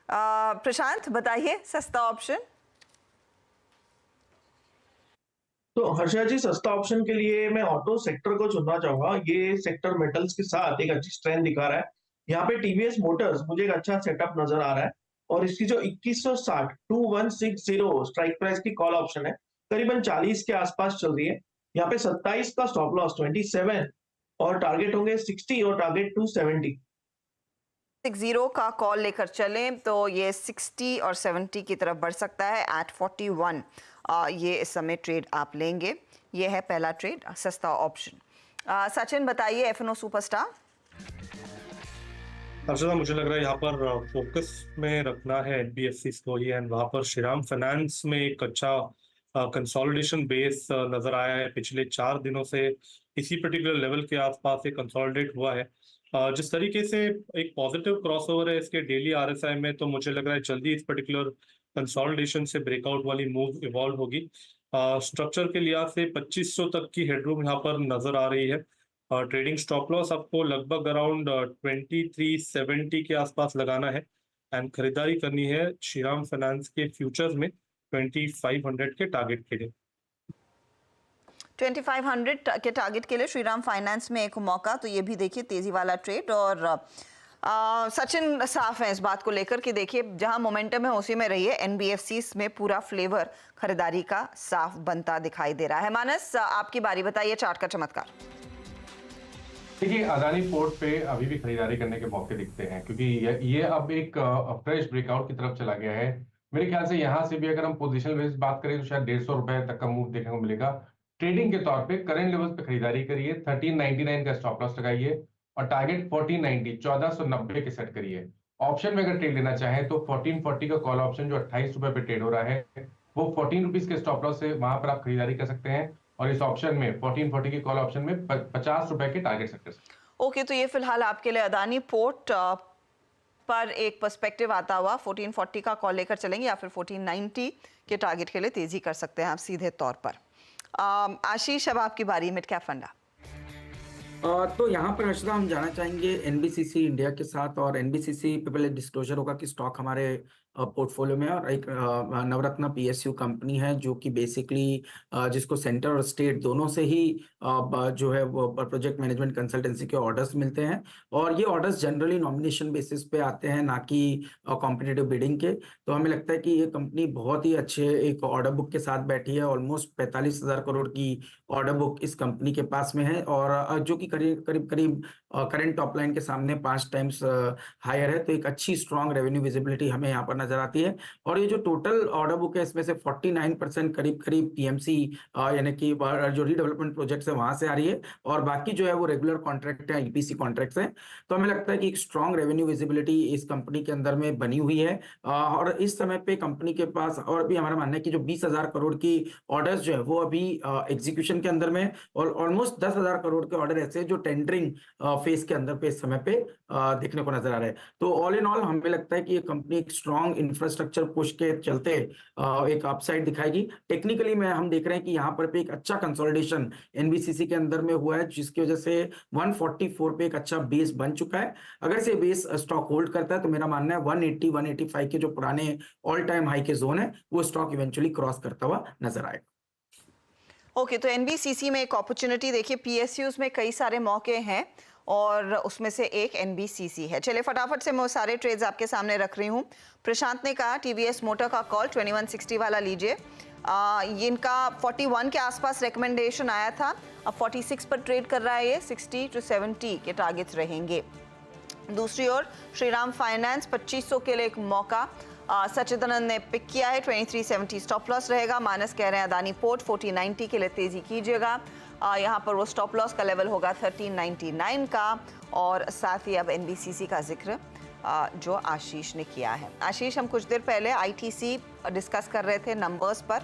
प्रशांत बताइए सस्ता ऑप्शन। तो हर्षा जी, सस्ता ऑप्शन के लिए मैं ऑटो सेक्टर को चुनना चाहूंगा। ये सेक्टर मेटल्स के साथ एक अच्छी स्ट्रेंथ दिखा रहा है। यहाँ पे टीवीएस मोटर्स मुझे एक अच्छा सेटअप नजर आ रहा है, और इसकी जो 2160 2160 स्ट्राइक प्राइस की कॉल ऑप्शन है, करीबन 40 के आसपास चल रही है। यहाँ पे 27 का स्टॉप लॉस 27, और टारगेट होंगे 60 और टारगेट 270। 60 का कॉल लेकर चलें तो ये 60 और 70 की तरफ बढ़ सकता है एट 41। ये इस समय ट्रेड आप लेंगे। ये है पहला ट्रेड, सस्ता ऑप्शन। सचिन बताइए एफएनओ सुपरस्टार। अर्चना, मुझे लग रहा है यहाँ पर फोकस में रखना है एनबीएफसी को ही, एंड वहाँ पर श्रीराम फाइनेंस में एक अच्छा कंसोलिडेशन बेस नजर आया है। पिछले 4 दिनों से इसी पर्टिकुलर लेवल के आसपास ये कंसोलिडेट हुआ है। जिस तरीके से एक पॉजिटिव क्रॉसओवर है इसके डेली आरएसआई में, तो मुझे लग रहा है जल्दी इस पर्टिकुलर कंसोलिडेशन से ब्रेकआउट वाली मूव इवॉल्व होगी। स्ट्रक्चर के लिहाज से 2500 तक की हेडरूम यहाँ पर नजर आ रही है। ट्रेडिंग स्टॉप लॉस आपको लगभग अराउंड 2370 के आसपास लगाना है, एंड खरीदारी करनी है श्रीराम फाइनेंस के फ्यूचर्स में 2500 के टारगेट के लिए। 2500 के टारगेट के लिए श्रीराम फाइनेंस में एक मौका, तो ये भी देखिए तेजी वाला ट्रेड। और सचिन साफ है इस बात को लेकर कि देखिए जहां मोमेंटम है उसी में रहिए। एनबीएफसी में पूरा फ्लेवर खरीदारी का साफ बनता दिखाई दे रहा है। मानस, आपकी बारी, बताइए चार्ट का चमत्कार। देखिए, अदानी पोर्ट पे अभी भी खरीदारी करने के मौके दिखते हैं, क्योंकि ये अब एक फ्रेश ब्रेकआउट की तरफ चला गया है। मेरे ख्याल से यहाँ से भी अगर हम पोजिशनल बेस बात करें तो शायद 150 रुपए तक का मूव देखने को मिलेगा। ट्रेडिंग के तौर पे करंट लेवल्स पे खरीदारी करिए, 1399 का स्टॉप लॉस लगाइए, और टारगेट 1490 1490 के सेट करिए। ऑप्शन में अगर ट्रेड लेना चाहें तो 1440 का कॉल ऑप्शन जो 28 रुपए पे ट्रेड हो रहा है, वो 14 रुपीज के स्टॉप लॉस से वहां पर आप खरीदारी कर सकते हैं, और इस ऑप्शन में 1440 की कॉल ऑप्शन में 50 रुपए के टारगेट सेट कर सकते हैं। ओके, तो ये फिलहाल आपके लिए अदानी पोर्ट पर एक पर्सपेक्टिव आता हुआ 1440 का कॉल लेकर चलेंगे, या फिर 1490 के टारगेट के लिए तेजी कर सकते हैं आप सीधे तौर पर। आशीष, अब आपकी बारी, मिड कैप फंडा। तो यहाँ पर हर्षदा हम जाना चाहेंगे एनबीसीसी इंडिया के साथ, और एनबीसीसी पे पहले डिस्क्लोजर होगा कि स्टॉक हमारे पोर्टफोलियो में, और एक नवरत्न पीएसयू कंपनी है जो कि बेसिकली जिसको सेंटर और स्टेट दोनों से ही जो है वो प्रोजेक्ट मैनेजमेंट कंसल्टेंसी के ऑर्डर्स मिलते हैं, और ये ऑर्डर्स जनरली नॉमिनेशन बेसिस पे आते हैं, ना कि कॉम्पिटिटिव बिडिंग के। तो हमें लगता है कि ये कंपनी बहुत ही अच्छे एक ऑर्डर बुक के साथ बैठी है। ऑलमोस्ट 45,000 करोड़ की ऑर्डर बुक इस कंपनी के पास में है, और जो कि करीब करीब करंट टॉप लाइन के सामने 5 टाइम्स हायर है। तो एक अच्छी स्ट्रॉन्ग रेवेन्यू विजिबिलिटी हमें यहाँ पर नजर आती है। और ये जो टोटल ऑर्डर बुक है इसमें से 49% करीब करीब पीएमसी यानी कि जो रीडेवलपमेंट प्रोजेक्ट्स है वहां से आ रही है, और बाकी जो है वो रेगुलर कॉन्ट्रैक्ट है, ईपीसी कॉन्ट्रैक्ट्स हैं। तो हमें लगता है कि एक स्ट्रॉन्ग रेवेन्यू विजिबिलिटी इस कंपनी के अंदर में बनी हुई है, और इस समय पे कंपनी के पास और भी हमारा मानना है कि जो 20,000 करोड़ की ऑर्डर्स जो है वो अभी एग्जीक्यूशन के अंदर में, और ऑलमोस्ट 10,000 करोड़ के ऑर्डर ऐसे जो टेंडरिंग फेज के अंदर पे इस समय पे देखने को नजर आ रहा है। तो ऑल इन ऑल हमें लगता है कि ये कंपनी एक स्ट्रॉन्ग इंफ्रास्ट्रक्चर पुश के चलते एक अपसाइड दिखाएगी। टेक्निकली में हम देख रहे हैं कि यहाँ पर भी एक अच्छा कंसोलिडेशन एनबीसीसी के अंदर में हुआ है, जिसकी वजह से 144 पे एक अच्छा बेस बन चुका है। अगर से बेस स्टॉक होल्ड करता है तो मेरा मानना है 180 185 के जो पुराने ऑल टाइम हाई के जोन है वो स्टॉक इवेंचुअली क्रॉस करता हुआ नजर आएगा। ओके, तो एनबीसीसी में एक अपॉर्चुनिटी देखिए, पीएसयूज में कई सारे मौके हैं और उसमें से एक एनबीसीसी है। चलिए फटाफट से मैं सारे ट्रेड्स आपके सामने रख रही हूँ। प्रशांत ने कहा टीवीएस मोटर का कॉल 2160 वाला लीजिए। इनका 41 के आसपास रिकमेंडेशन आया था, अब 46 पर ट्रेड कर रहा है ये। 60 to 70 के टारगेट्स रहेंगे। दूसरी ओर श्रीराम फाइनेंस 2500 के लिए एक मौका सचिदानंद ने पिक किया है। 2370 स्टॉप लॉस रहेगा। मानस कह रहे हैं अदानी पोर्ट 1490 के लिए तेजी कीजिएगा। यहाँ पर वो स्टॉप लॉस का लेवल होगा 1399 का। और साथ ही अब एनबीसीसी का जिक्र जो आशीष ने किया है। आशीष, हम कुछ देर पहले आईटीसी डिस्कस कर रहे थे नंबर्स पर।